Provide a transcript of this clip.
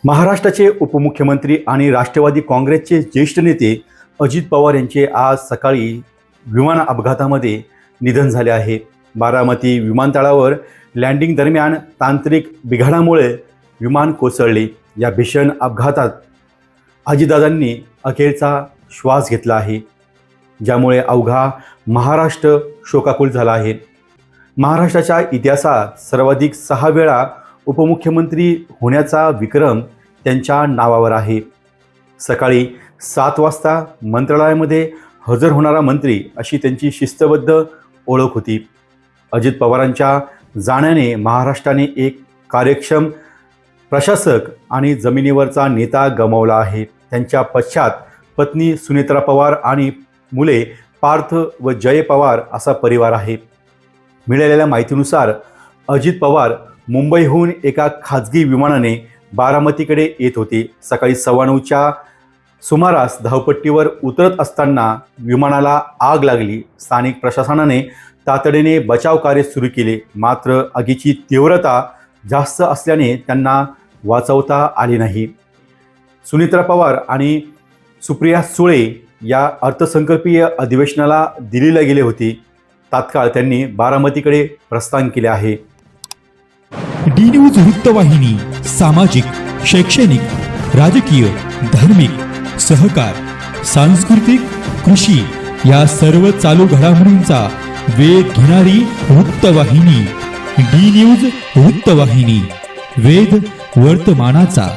महाराष्ट्राचे उपमुख्यमंत्री आणि राष्ट्रवादी काँग्रेसचे ज्येष्ठ नेते अजित पवार यांचे आज सकाळी विमान अपघातामध्ये निधन झाले आहे। बारामती विमानतळावर लँडिंग दरम्यान तांत्रिक बिघाडामुळे विमान कोसळले। या भीषण अपघातात अजितदादांनी अखेरचा श्वास घेतला आहे, ज्यामुळे अवघा महाराष्ट्र शोकाकुल झाला आहे। महाराष्ट्राच्या इतिहासात सर्वाधिक 6 वेळा उपमुख्यमंत्री होण्याचा विक्रम त्यांच्या नावावर आहे। सकाळी 7 वाजता मंत्रालयामध्ये हजर होणारा मंत्री अशी त्यांची शिस्तबद्ध ओळख होती। अजित पवारांच्या जाण्याने महाराष्ट्राने एक कार्यक्षम प्रशासक आणि जमिनीवरचा नेता गमावला आहे। त्यांच्या पश्चात पत्नी सुनेत्रा पवार आणि मुले पार्थ व जय पवार असा परिवार आहे। मिळालेल्या माहितीनुसार अजित पवार मुंबईहून एका खाजगी विमानाने बारामतीकडे येत होते। सकाळी 9:15च्या सुमारास धावपट्टीवर उतरत असताना विमानाला आग लागली। स्थानिक प्रशासनाने तातडीने बचाव कार्य सुरू केले, मात्र आगीची तीव्रता जास्त असल्याने त्यांना वाचवता आले नाही। सुनेत्रा पवार आणि सुप्रिया सुळे या अर्थसंकल्पीय अधिवेशनाला दिल्लीला गेले होते। तात्काळ त्यांनी बारामतीकडे प्रस्थान केले आहे। डी न्यूज वृत्तवाहिनी सामाजिक, शैक्षणिक, राजकीय, धार्मिक, सहकार, सांस्कृतिक, कृषी या सर्व चालू घडामोडींचा वेध घेणारी वृत्तवाहिनी डी न्यूज वृत्तवाहिनी, वेध वर्तमानाचा।